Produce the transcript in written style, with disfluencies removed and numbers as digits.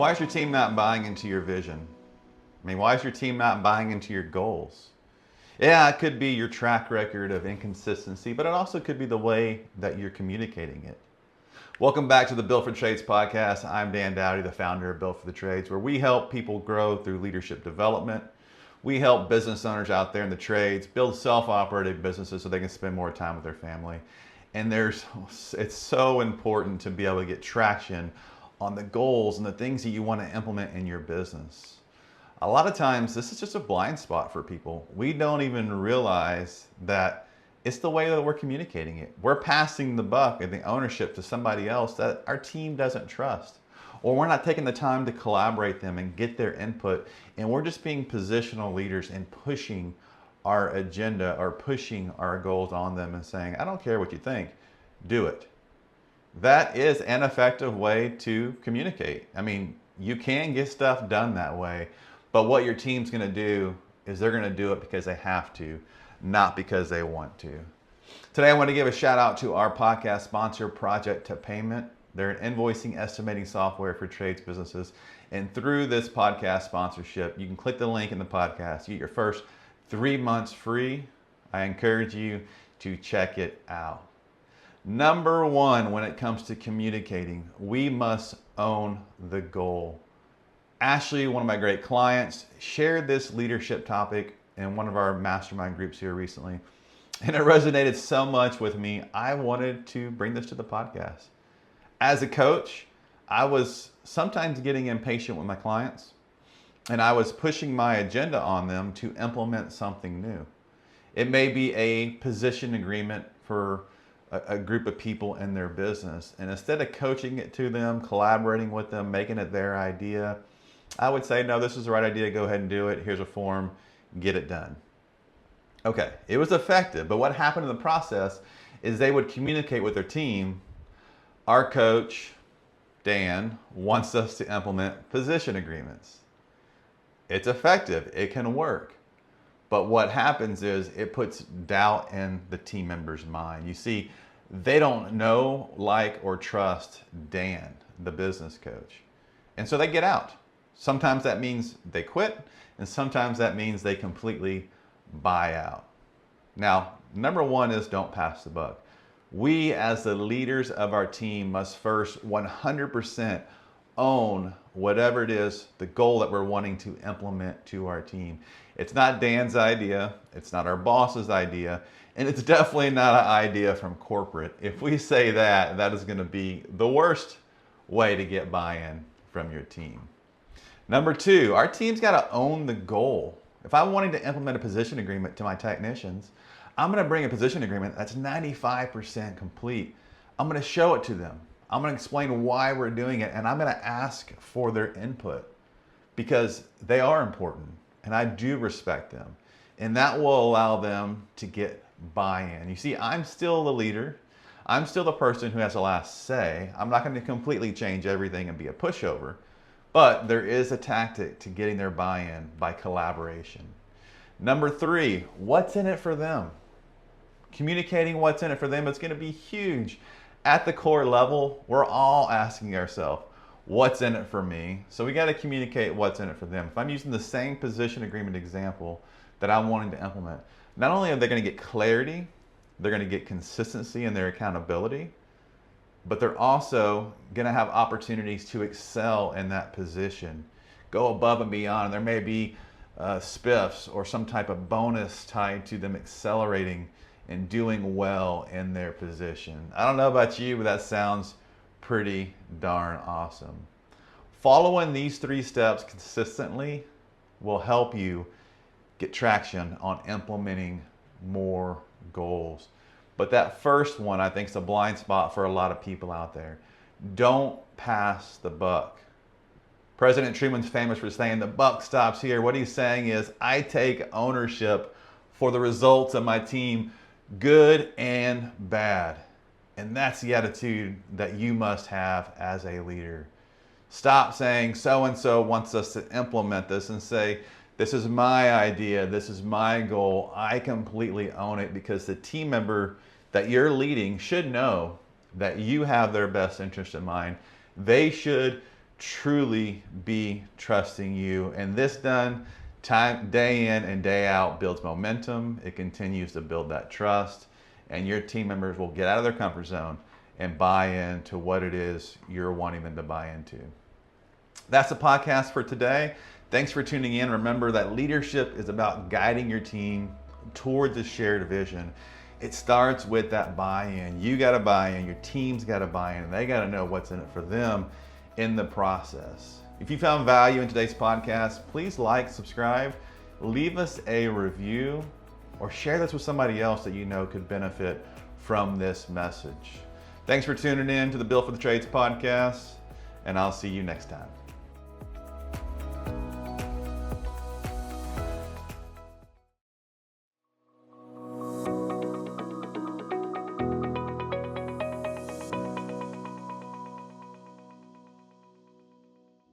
Why is your team not buying into your vision? I mean, why is your team not buying into your goals? Yeah, it could be your track record of inconsistency, but it also could be the way that you're communicating it. Welcome back to the Built for Trades podcast. I'm Dan Dowdy, the founder of Built for the Trades, where we help people grow through leadership development. We help business owners out there in the trades build self-operated businesses so they can spend more time with their family. And it's so important to be able to get traction on the goals and the things that you want to implement in your business. A lot of times, this is just a blind spot for people. We don't even realize that it's the way that we're communicating it. We're passing the buck and the ownership to somebody else that our team doesn't trust. Or we're not taking the time to collaborate them and get their input. And we're just being positional leaders and pushing our agenda or pushing our goals on them and saying, I don't care what you think, do it. That is an effective way to communicate. I mean, you can get stuff done that way, but what your team's going to do is they're going to do it because they have to, not because they want to. Today, I want to give a shout out to our podcast sponsor, Project to Payment. They're an invoicing estimating software for trades businesses. And through this podcast sponsorship, you can click the link in the podcast. You get your first 3 months free. I encourage you to check it out. Number one, when it comes to communicating, we must own the goal. Ashley, one of my great clients, shared this leadership topic in one of our mastermind groups here recently. And it resonated so much with me, I wanted to bring this to the podcast. As a coach, I was sometimes getting impatient with my clients, and I was pushing my agenda on them to implement something new. It may be a position agreement for a group of people in their business. And instead of coaching it to them, collaborating with them, making it their idea, I would say, no, this is the right idea. Go ahead and do it. Here's a form. Get it done. Okay, it was effective. But what happened in the process is they would communicate with their team. Our coach, Dan, wants us to implement position agreements. It's effective. It can work. But what happens is it puts doubt in the team member's mind. You see, they don't know, like, or trust Dan, the business coach. And so they get out. Sometimes that means they quit, and sometimes that means they completely buy out. Now, number one is don't pass the buck. We, as the leaders of our team, must first 100% own whatever it is, the goal that we're wanting to implement to our team. It's not Dan's idea, it's not our boss's idea, and it's definitely not an idea from corporate. If we say that, that is going to be the worst way to get buy-in from your team. Number two, our team's got to own the goal. If I'm wanting to implement a position agreement to my technicians, I'm going to bring a position agreement that's 95% complete. I'm going to show it to them. I'm going to explain why we're doing it, and I'm going to ask for their input because they are important, and I do respect them. And that will allow them to get buy-in. You see, I'm still the leader. I'm still the person who has the last say. I'm not going to completely change everything and be a pushover, but there is a tactic to getting their buy-in by collaboration. Number three, what's in it for them? Communicating what's in it for them is going to be huge. At the core level, we're all asking ourselves, what's in it for me? So we got to communicate what's in it for them. If I'm using the same position agreement example that I'm wanting to implement, not only are they going to get clarity, they're going to get consistency in their accountability, but they're also going to have opportunities to excel in that position, go above and beyond. There may be spiffs or some type of bonus tied to them accelerating and doing well in their position. I don't know about you, but that sounds pretty darn awesome. Following these 3 steps consistently will help you get traction on implementing more goals. But that first one, I think, is a blind spot for a lot of people out there. Don't pass the buck. President Truman's famous for saying the buck stops here. What he's saying is, I take ownership for the results of my team, good and bad. And that's the attitude that you must have as a leader. Stop saying so-and-so wants us to implement this and say, this is my idea, this is my goal. I completely own it, because the team member that you're leading should know that you have their best interest in mind. They should truly be trusting you. And this done day in and day out builds momentum. It continues to build that trust, and your team members will get out of their comfort zone and buy into what it is you're wanting them to buy into. That's the podcast for today. Thanks for tuning in. Remember that leadership is about guiding your team towards a shared vision. It starts with that buy-in. You got to buy in, your team's got to buy in, and they got to know what's in it for them in the process. If you found value in today's podcast, please like, subscribe, leave us a review, or share this with somebody else that you know could benefit from this message. Thanks for tuning in to the Built for the Trades podcast, and I'll see you next time.